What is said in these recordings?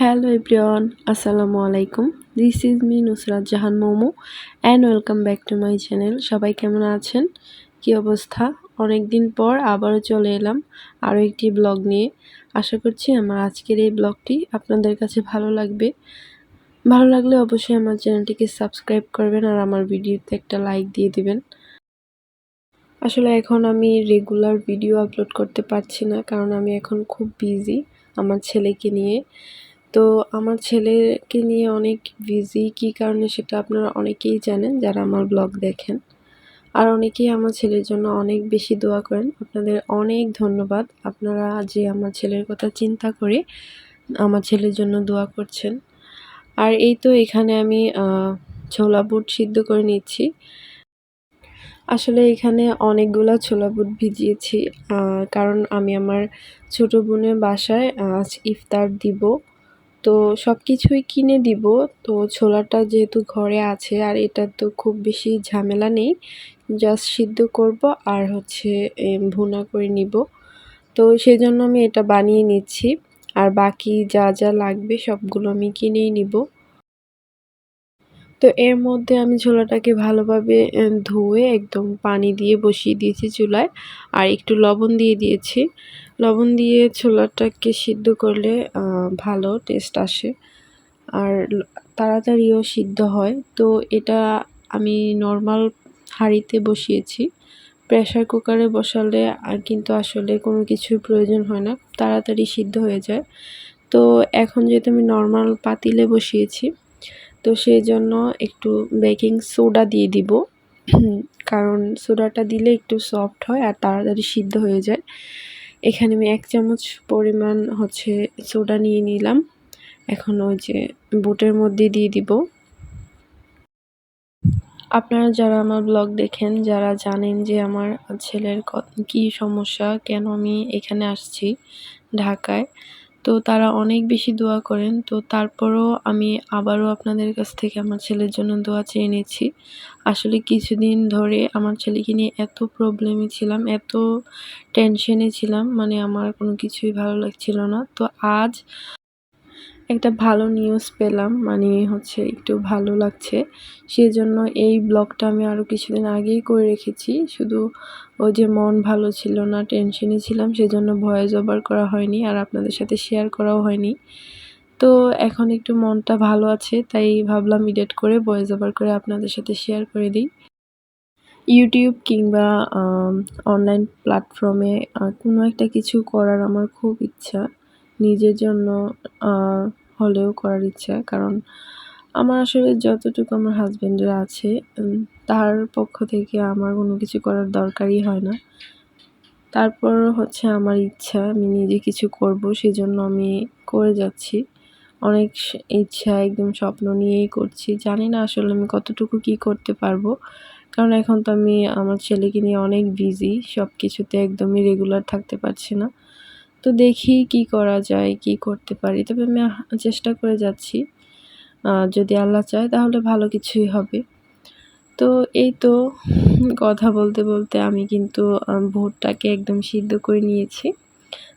Hello everyone, Assalamu alaikum. This is me Nusrat Jahan Momo and welcome back to my channel. সবাই কেমন আছেন? কি অবস্থা? অনেকদিন পর আবারও চলে এলাম আরও একটি ব্লগ নিয়ে। আশা করছি আমার আজকের এই ব্লগটি আপনাদের কাছে ভালো লাগবে। ভালো লাগলে অবশ্যই আমার চ্যানেলটিকে সাবস্ক্রাইব করবেন আর আমার ভিডিওতে একটা লাইক দিয়ে দিবেন। আসলে এখন আমি রেগুলার ভিডিও আপলোড করতে পারছি না, কারণ আমি এখন খুব বিজি আমার ছেলেকে নিয়ে। তো আমার ছেলেকে নিয়ে অনেক বিজি, কী কারণে সেটা আপনারা অনেকেই জানেন যারা আমার ব্লগ দেখেন। আর অনেকেই আমার ছেলের জন্য অনেক বেশি দোয়া করেন। আপনাদের অনেক ধন্যবাদ, আপনারা যে আমার ছেলের কথা চিন্তা করে আমার ছেলের জন্য দোয়া করছেন। আর এই তো এখানে আমি ছোলা বুট সিদ্ধ করে নিচ্ছি। আসলে এখানে অনেকগুলা ছোলা বুট ভিজিয়েছি, কারণ আমি আমার ছোটো বোনের বাসায় আজ ইফতার দিব। তো সব কিছুই কিনে দিব। তো ছোলাটা যেহেতু ঘরে আছে আর এটা তো খুব বেশি ঝামেলা নেই, জাস্ট সিদ্ধ করব আর হচ্ছে ভুনা করে নিব। তো সেজন্য আমি এটা বানিয়ে নিচ্ছি, আর বাকি যা যা লাগবে সবগুলো আমি কিনেই নিব। তো এর মধ্যে আমি ছোলাটাকে ভালোভাবে ধুয়ে একদম পানি দিয়ে বসিয়ে দিয়েছি চুলায়, আর একটু লবণ দিয়ে দিয়েছি। লবণ দিয়ে ছোলাটাকে সিদ্ধ করলে ভালো টেস্ট আসে আর তাড়াতাড়িও সিদ্ধ হয়। তো এটা আমি নর্মাল হাঁড়িতে বসিয়েছি। প্রেসার কুকারে বসালে কিন্তু আসলে কোনো কিছুর প্রয়োজন হয় না, তাড়াতাড়ি সিদ্ধ হয়ে যায়। তো এখন যেহেতু আমি নর্মাল পাতিলে বসিয়েছি, তো সেই জন্য একটু বেকিং সোডা দিয়ে দিব, কারণ সোডাটা দিলে একটু সফট হয় আর তাড়াতাড়ি সিদ্ধ হয়ে যায়। এখানে আমি 1 চামচ পরিমাণ হচ্ছে সোডা নিয়ে নিলাম। এখন ওই যে বুটের মধ্যে দিয়ে দিব। আপনারা যারা আমার ব্লগ দেখেন, যারা জানেন যে আমার ছেলের কী সমস্যা, কেন আমি এখানে আসছি ঢাকায়, তো তারা অনেক বেশি দোয়া করেন। তো তারপরও আমি আবারও আপনাদের কাছ থেকে আমার ছেলের জন্য দোয়া চেয়ে নিচ্ছি। আসলে কিছুদিন ধরে আমার ছেলেকে নিয়ে এত প্রবলেমে ছিলাম, এত টেনশনে ছিলাম, মানে আমার কোনো কিছুই ভালো লাগছিল না। তো আজ একটা ভালো নিউজ পেলাম, মানে হচ্ছে একটু ভালো লাগছে। সেজন্য এই ব্লগটা আমি আরও কিছুদিন আগেই করে রেখেছি। শুধু ওই যে মন ভালো ছিল না, টেনশনে ছিলাম, সেজন্য ভয়েস ওভার করা হয়নি আর আপনাদের সাথে শেয়ার করাও হয়নি। তো এখন একটু মনটা ভালো আছে, তাই ভাবলাম এডিট করে ভয়েস ওভার করে আপনাদের সাথে শেয়ার করে দিই। ইউটিউব কিংবা অনলাইন প্ল্যাটফর্মে কোনো একটা কিছু করার আমার খুব ইচ্ছা, নিজের জন্য হলেও করার ইচ্ছা। কারণ আমার আসলে যতটুকু আমার হাজব্যান্ডের আছে, তার পক্ষ থেকে আমার কোনো কিছু করার দরকারই হয় না। তারপর হচ্ছে আমার ইচ্ছা আমি নিজে কিছু করব, সেজন্য আমি করে যাচ্ছি। অনেক ইচ্ছা, একদম স্বপ্ন নিয়েই করছি। জানি না আসলে আমি কতটুকু কী করতে পারবো, কারণ এখন তো আমি আমার ছেলেকে নিয়ে অনেক বিজি, সব কিছুতে একদমই রেগুলার থাকতে পারছি না। তো দেখি কি করা যায়, কি করতে পারি। তবে আমি চেষ্টা করে যাচ্ছি। যদি আল্লাহ চায় তাহলে ভালো কিছুই হবে। তো এই তো কথা বলতে বলতে আমি কিন্তু ভুট্টাকে একদম সিদ্ধ করে নিয়েছি।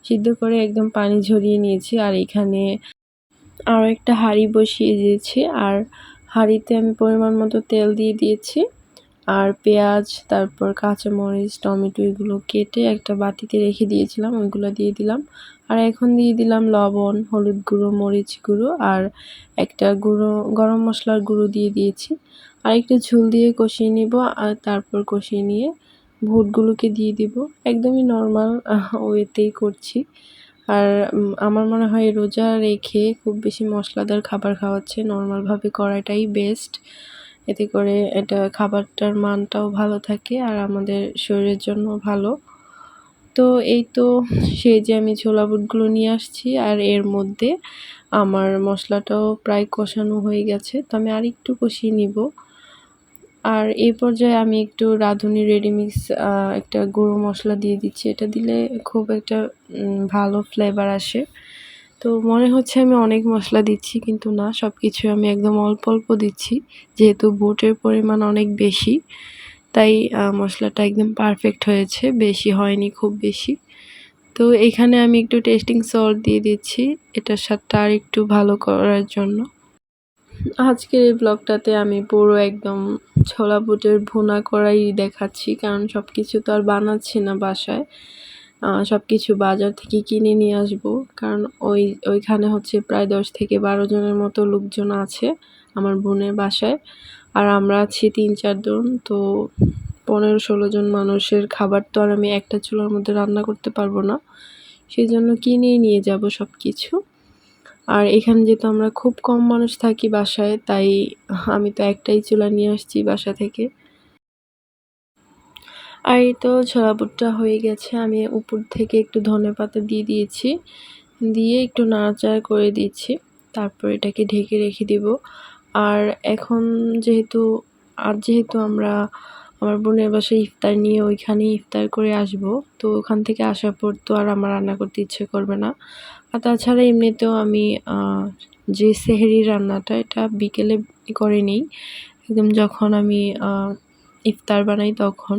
সিদ্ধ করে একদম পানি ঝরিয়ে নিয়েছি, আর এখানে আরও একটা হাঁড়ি বসিয়ে দিয়েছি, আর হাঁড়িতে আমি পরিমাণ মতো তেল দিয়ে দিয়েছি। আর পেঁয়াজ, তারপর কাঁচামরিচ, টমেটো এগুলো কেটে একটা বাটিতে রেখে দিয়েছিলাম, ওইগুলো দিয়ে দিলাম। আর এখন দিয়ে দিলাম লবণ, হলুদ গুঁড়ো, মরিচ গুঁড়ো আর একটা গুঁড়ো গরম মশলার গুঁড়ো দিয়ে দিয়েছি। আর একটু ঝোল দিয়ে কষিয়ে নিব, আর তারপর কষিয়ে নিয়ে ভুটগুলোকে দিয়ে দিব। একদমই নর্মাল ওয়েতেই করছি। আর আমার মনে হয় রোজা রেখে খুব বেশি মশলাদার খাবার খাওয়াচ্ছে নর্মালভাবে করাটাই বেস্ট। এতে করে এটা খাবারটার মানটাও ভালো থাকে আর আমাদের শরীরের জন্য ভালো। তো এই তো সেই যে আমি ছোলা বুটগুলো নিয়ে আসছি, আর এর মধ্যে আমার মশলাটাও প্রায় কষানো হয়ে গেছে। তো আমি আরেকটু কষিয়ে নিব। আর এই পর্যায়ে আমি একটু রাঁধুনি রেডিমিক্স একটা গুঁড়ো মশলা দিয়ে দিচ্ছি। এটা দিলে খুব একটা ভালো ফ্লেভার আসে। তো মনে হচ্ছে আমি অনেক মশলা দিচ্ছি, কিন্তু না, সব কিছুই আমি একদম অল্প অল্প দিচ্ছি। যেহেতু বুটের পরিমাণ অনেক বেশি, তাই মশলাটা একদম পারফেক্ট হয়েছে, বেশি হয়নি খুব বেশি। তো এখানে আমি একটু টেস্টিং সল্ট দিয়ে দিচ্ছি এটার স্বাদটা আর একটু ভালো করার জন্য। আজকের এই ব্লগটাতে আমি পুরো একদম ছোলা বুটের ভুনা করাই দেখাচ্ছি, কারণ সব কিছু তো আর বানাচ্ছি না বাসায়। সব কিছু বাজার থেকে কিনে নিয়ে আসবো, কারণ ওইখানে হচ্ছে প্রায় 10 থেকে 12 জনের মতো লোকজন আছে আমার বোনের বাসায়, আর আমরা আছি 3-4 জন। তো 15-16 জন মানুষের খাবার তো আর আমি একটা চুলার মধ্যে রান্না করতে পারবো না, সেই জন্য কিনেই নিয়ে যাব সব কিছু। আর এখানে যেহেতু আমরা খুব কম মানুষ থাকি বাসায়, তাই আমি তো একটাই চুলা নিয়ে আসছি বাসা থেকে। আর এই তো ছোলা বুটটা হয়ে গেছে, আমি উপর থেকে একটু ধনেপাতা দিয়ে দিয়েছি, দিয়ে একটু নাড়াচাড়া করে দিচ্ছি, তারপর এটাকে ঢেকে রেখে দিব। আর এখন যেহেতু আমরা আমার বোনের বাসায় ইফতার নিয়ে ওইখানেই ইফতার করে আসব, তো ওখান থেকে আসার পর তো আর আমার রান্না করতে ইচ্ছে করবে না। আর তাছাড়া এমনিতেও আমি যে সেহরির রান্নাটা এটা বিকেলে করে নিই, একদম যখন আমি ইফতার বানাই তখন।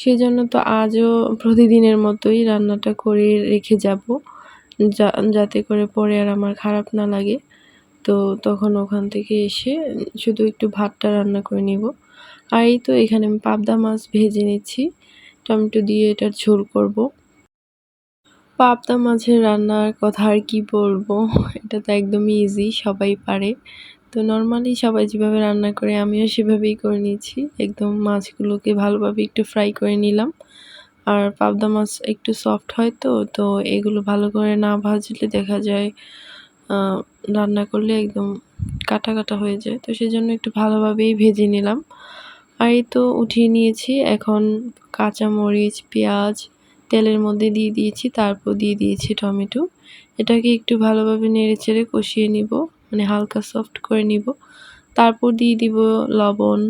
সেজন্য তো আজও প্রতিদিনের মতোই রান্নাটা করে রেখে যাব, যাতে করে পরে আর আমার খারাপ না লাগে। তো তখন ওখান থেকে এসে শুধু একটু ভাতটা রান্না করে নিব। আর এই তো এখানে আমি পাবদা মাছ ভেজে নিচ্ছি, টমেটো দিয়ে এটার ঝোল করব। পাবদা মাছের রান্নার কথা আর কি বলবো, এটা তো একদমই ইজি, সবাই পারে। তো নর্মালি সবাই যেভাবে রান্না করে আমিও সেভাবেই করে নিয়েছি। একদম মাছগুলোকে ভালোভাবে একটু ফ্রাই করে নিলাম। আর পাবদা মাছ একটু সফট হয়, তো এগুলো ভালো করে না ভাজলে দেখা যায় রান্না করলে একদম কাটা কাটা হয়ে যায়, তো সেজন্য একটু ভালোভাবেই ভেজে নিলাম। আর এই তো উঠিয়ে নিয়েছি, এখন কাঁচামরিচ, পেঁয়াজ তেলের মধ্যে দিয়ে দিয়েছি, তারপর দিয়ে দিয়েছি টমেটো। এটাকে একটু ভালোভাবে নেড়েচেড়ে কষিয়ে নিব, মানে হালকা সফট করে নিব। তারপর দিয়ে দিব লবণ,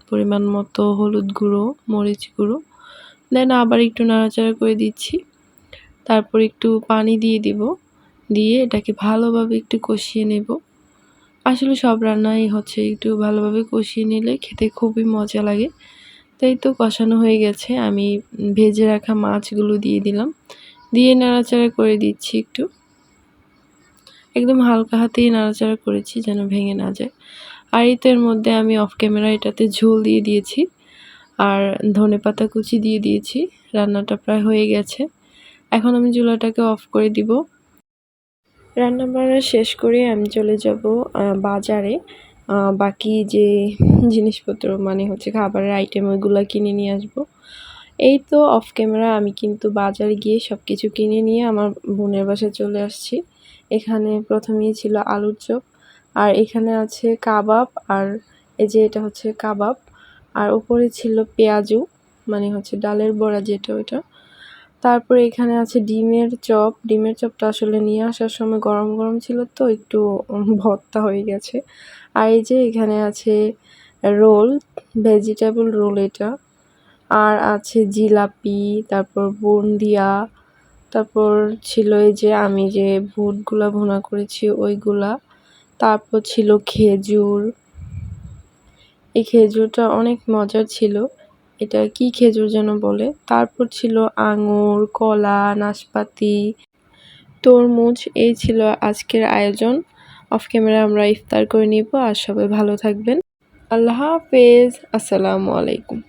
পরিমাণ মতো হলুদ গুঁড়ো, মরিচ গুঁড়ো, দেন আবার একটু নাড়াচাড়া করে দিচ্ছি। তারপর একটু পানি দিয়ে দিব, দিয়ে এটাকে ভালোভাবে একটু কষিয়ে নেব। আসলে সব রান্নাই হচ্ছে একটু ভালোভাবে কষিয়ে নিলে খেতে খুবই মজা লাগে। তাই তো কষানো হয়ে গেছে, আমি ভেজে রাখা মাছগুলো দিয়ে দিলাম, দিয়ে নাড়াচাড়া করে দিচ্ছি একটু, একদম হালকা হাতেই নাড়াচাড়া করেছি যেন ভেঙে না যায়। আর এই তো এর মধ্যে আমি অফ ক্যামেরা এটাতে ঝোল দিয়ে দিয়েছি, আর ধনেপাতা কুচি দিয়ে দিয়েছি। রান্নাটা প্রায় হয়ে গেছে, এখন আমি চুলাটাকে অফ করে দিব। রান্না বান্না শেষ করে আমি চলে যাব বাজারে, বাকি যে জিনিসপত্র মানে হচ্ছে খাবারের আইটেম ওইগুলো কিনে নিয়ে আসব। এই তো অফ ক্যামেরা আমি কিন্তু বাজারে গিয়ে সব কিছু কিনে নিয়ে আমার বোনের বাসায় চলে আসছি। এখানে প্রথমেই ছিল আলুর চপ, আর এখানে আছে কাবাব, আর এই যে এটা হচ্ছে কাবাব, আর উপরে ছিল পেঁয়াজু, মানে হচ্ছে ডালের বড়া যেটা ওইটা। তারপরে এখানে আছে ডিমের চপ, ডিমের চপটা আসলে নিয়ে আসার সময় গরম গরম ছিল তো একটু ভর্তা হয়ে গেছে। আর এই যে এখানে আছে রোল, ভেজিটেবল রোল এটা, আর আছে জিলাপি, তারপর বুন্দিয়া, তারপর ছিল এই যে আমি যে বুটগুলা ভুনা করেছি ওইগুলা, তারপর ছিল খেজুর, এই খেজুরটা অনেক মজার ছিল, এটা কি খেজুর যেন বলে। তারপর ছিল আঙুর, কলা, নাশপাতি, তরমুজ। এই ছিল আজকের আয়োজন। অফ ক্যামেরা আমরা ইফতার করে নিব, আর সবাই ভালো থাকবেন। আল্লাহ হাফেজ, আসসালামু আলাইকুম।